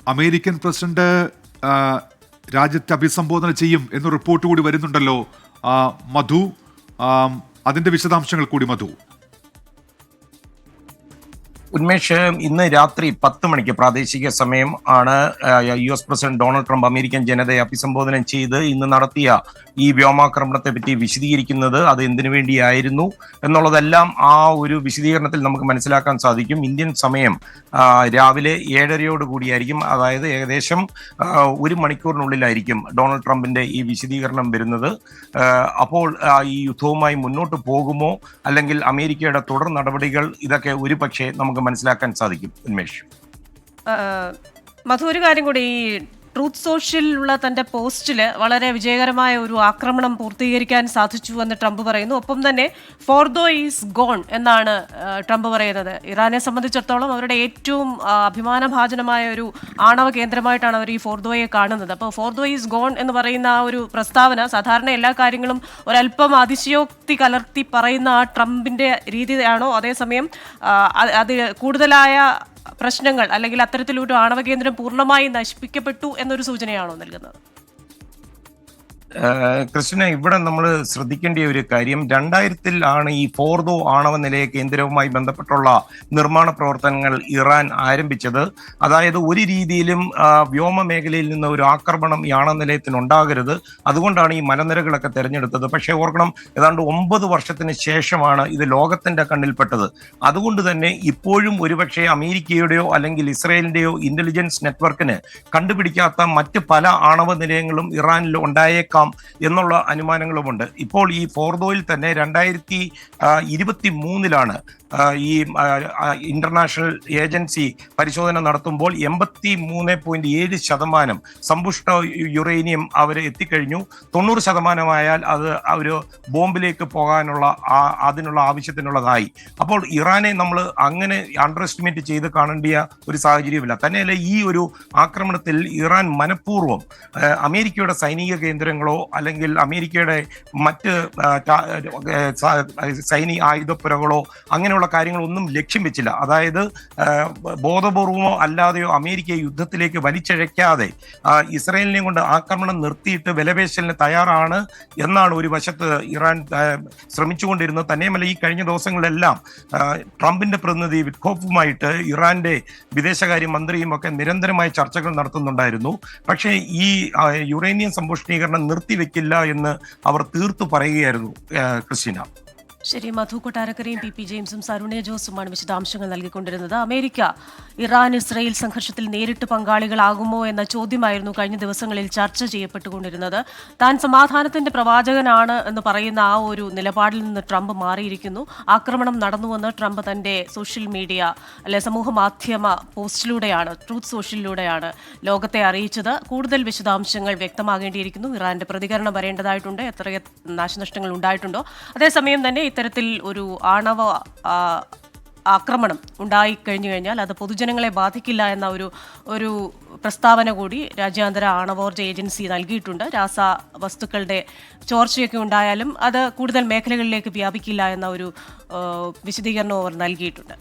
American president രാജ്യത്തെ അഭിസംബോധന ചെയ്യും എന്ന റിപ്പോർട്ട് കൂടി വരുന്നുണ്ടല്ലോ മധു. അതിന്റെ വിശദാംശങ്ങൾ കൂടി മധു. ഉന്മേഷ്, ഇന്ന് രാത്രി 10 മണിക്ക് പ്രാദേശിക സമയം ആണ് US president Donald Trump American ജനതയെ അഭിസംബോധന ചെയ്ത് ഇന്ന് നടത്തിയ ഈ വ്യോമാക്രമണത്തെ പറ്റി വിശദീകരിക്കുന്നത്. അത് എന്തിനു വേണ്ടിയായിരുന്നു എന്നുള്ളതെല്ലാം ആ ഒരു വിശദീകരണത്തിൽ നമുക്ക് മനസ്സിലാക്കാൻ സാധിക്കും. ഇന്ത്യൻ സമയം രാവിലെ 7:30 കൂടിയായിരിക്കും, അതായത് ഏകദേശം 1 മണിക്കൂറിനുള്ളിലായിരിക്കും ഡൊണാൾഡ് ട്രംപിന്റെ ഈ വിശദീകരണം വരുന്നത്. അപ്പോൾ ഈ യുദ്ധവുമായി മുന്നോട്ട് പോകുമോ അല്ലെങ്കിൽ അമേരിക്കയുടെ തുടർ നടപടികൾ, ഇതൊക്കെ ഒരുപക്ഷെ നമുക്ക് മനസ്സിലാക്കാൻ സാധിക്കും. ഉന്മേഷ്, മധു, ഒരു കാര്യം കൂടി, ഈ ട്രൂത്ത് സോഷ്യലിലുള്ള തന്റെ പോസ്റ്റിൽ വളരെ വിജയകരമായ ഒരു ആക്രമണം പൂർത്തീകരിക്കാൻ സാധിച്ചു എന്ന് ട്രംപ് പറയുന്നു. ഒപ്പം തന്നെ ഫോർദോ ഈസ് ഗോൺ എന്നാണ് ട്രംപ് പറയുന്നത്. ഇറാനെ സംബന്ധിച്ചിടത്തോളം അവരുടെ ഏറ്റവും അഭിമാനഭാജനമായ ഒരു ആണവ കേന്ദ്രമായിട്ടാണ് അവർ ഈ ഫോർദോയെ കാണുന്നത്. അപ്പോൾ ഫോർദോ ഈസ് ഗോൺ എന്ന് പറയുന്ന ആ ഒരു പ്രസ്താവന, സാധാരണ എല്ലാ കാര്യങ്ങളും ഒരല്പം അതിശയോക്തി കലർത്തി പറയുന്ന ആ ട്രംപിന്റെ രീതിയാണോ, അതേസമയം അത് കൂടുതലായ പ്രശ്നങ്ങൾ അല്ലെങ്കിൽ അത്തരത്തിലൊരു ആണവ കേന്ദ്രം പൂർണ്ണമായി നശിപ്പിക്കപ്പെട്ടു എന്നൊരു സൂചനയാണോ നൽകുന്നത്? കൃഷ്ണ, ഇവിടെ നമ്മൾ ശ്രദ്ധിക്കേണ്ട ഒരു കാര്യം, 2000-ൽ ഈ ഫോർദോ ആണവ നിലയ കേന്ദ്രവുമായി ബന്ധപ്പെട്ടുള്ള നിർമ്മാണ പ്രവർത്തനങ്ങൾ ഇറാൻ ആരംഭിച്ചത്. അതായത് ഒരു രീതിയിലും വ്യോമ മേഖലയിൽ നിന്ന് ഒരു ആക്രമണം ഈ ആണവ നിലയത്തിന് ഉണ്ടാകരുത്, അതുകൊണ്ടാണ് ഈ മലനിരകളൊക്കെ തിരഞ്ഞെടുത്തത്. പക്ഷേ ഓർക്കണം, ഏതാണ്ട് 9 വർഷത്തിന് ശേഷമാണ് ഇത് ലോകത്തിന്റെ കണ്ണിൽപ്പെട്ടത്. അതുകൊണ്ട് തന്നെ ഇപ്പോഴും ഒരുപക്ഷെ അമേരിക്കയുടെയോ അല്ലെങ്കിൽ ഇസ്രയേലിന്റെയോ ഇന്റലിജൻസ് നെറ്റ്വർക്കിന് കണ്ടുപിടിക്കാത്ത മറ്റ് പല ആണവ നിലയങ്ങളും ഇറാനിൽ ഉണ്ടായേക്കാം എന്നുള്ള അനുമാനങ്ങളുമുണ്ട്. ഇപ്പോൾ ഈ ഫോർദോയിൽ തന്നെ 2023-ലാണ് ഈ ഇന്റർനാഷണൽ ഏജൻസി പരിശോധന നടത്തുമ്പോൾ 83.7% സമ്പുഷ്ട യുറേനിയം അവർ എത്തിക്കഴിഞ്ഞു. 90% അത് അവർ ബോംബിലേക്ക് പോകാനുള്ള അതിനുള്ള ആവശ്യത്തിനുള്ളതായി. അപ്പോൾ ഇറാനെ നമ്മൾ അങ്ങനെ അണ്ടർ എസ്റ്റിമേറ്റ് ചെയ്ത് കാണേണ്ടിയ ഒരു സാഹചര്യമില്ല. തന്നെയല്ല, ഈ ഒരു ആക്രമണത്തിൽ ഇറാൻ മനഃപൂർവ്വം അമേരിക്കയുടെ സൈനിക കേന്ദ്രങ്ങളോ അല്ലെങ്കിൽ അമേരിക്കയുടെ മറ്റ് സൈനിക ആയുധപ്പുരകളോ അങ്ങനെയുള്ള കാര്യങ്ങളൊന്നും ലക്ഷ്യം വെച്ചില്ല. അതായത് ബോധപൂർവമോ അല്ലാതെയോ അമേരിക്കയെ യുദ്ധത്തിലേക്ക് വലിച്ചഴയ്ക്കാതെ ഇസ്രായേലിനെ കൊണ്ട് ആക്രമണം നിർത്തിയിട്ട് വിലപേശലിന് തയ്യാറാണ് എന്നാണ് ഒരു വശത്ത് ഇറാൻ ശ്രമിച്ചുകൊണ്ടിരുന്നത്. തന്നെയുമല്ല, ഈ കഴിഞ്ഞ ദിവസങ്ങളിലെല്ലാം ട്രംപിന്റെ പ്രതിനിധി വിറ്റ്കോഫുമായിട്ട് ഇറാന്റെ വിദേശകാര്യ മന്ത്രിയും ഒക്കെ നിരന്തരമായ ചർച്ചകൾ നടത്തുന്നുണ്ടായിരുന്നു. പക്ഷേ ഈ യുറേനിയം സമ്പുഷ്ടീകരണം നിർത്തിവെക്കില്ല എന്ന് അവർ തീർത്തു പറയുകയായിരുന്നു. ക്രിസ്റ്റീന. ശരി, മധു കൊട്ടാരക്കരയും PP ജെയിംസും സരുണ്യ ജോസുമാണ് വിശദാംശങ്ങൾ നൽകിക്കൊണ്ടിരുന്നത്. അമേരിക്ക ഇറാൻ ഇസ്രയേൽ സംഘർഷത്തിൽ നേരിട്ട് പങ്കാളികളാകുമോ എന്ന ചോദ്യമായിരുന്നു കഴിഞ്ഞ ദിവസങ്ങളിൽ ചർച്ച ചെയ്യപ്പെട്ടുകൊണ്ടിരുന്നത്. താൻ സമാധാനത്തിന്റെ പ്രവാചകനാണ് എന്ന് പറയുന്ന ആ ഒരു നിലപാടിൽ നിന്ന് ട്രംപ് മാറിയിരിക്കുന്നു. ആക്രമണം നടന്നുവെന്ന് ട്രംപ് തന്റെ സോഷ്യൽ മീഡിയ അല്ലെ സമൂഹ മാധ്യമ പോസ്റ്റിലൂടെയാണ്, ട്രൂത്ത് സോഷ്യലിലൂടെയാണ് ലോകത്തെ അറിയിച്ചത്. കൂടുതൽ വിശദാംശങ്ങൾ വ്യക്തമാകേണ്ടിയിരിക്കുന്നു. ഇറാന്റെ പ്രതികരണം വരേണ്ടതായിട്ടുണ്ട്. എത്ര നാശനഷ്ടങ്ങൾ ഉണ്ടായിട്ടുണ്ടോ. അതേസമയം തന്നെ ഇത്തരത്തിൽ ഒരു ആണവ ആക്രമണം ഉണ്ടായിക്കഴിഞ്ഞു കഴിഞ്ഞാൽ അത് പൊതുജനങ്ങളെ ബാധിക്കില്ല എന്ന ഒരു പ്രസ്താവന കൂടി രാജ്യാന്തര ആണവോർജ ഏജൻസി നൽകിയിട്ടുണ്ട്. രാസവസ്തുക്കളുടെ ചോർച്ചയൊക്കെ ഉണ്ടായാലും അത് കൂടുതൽ മേഖലകളിലേക്ക് വ്യാപിക്കില്ല എന്ന ഒരു വിശദീകരണവും അവർ നൽകിയിട്ടുണ്ട്.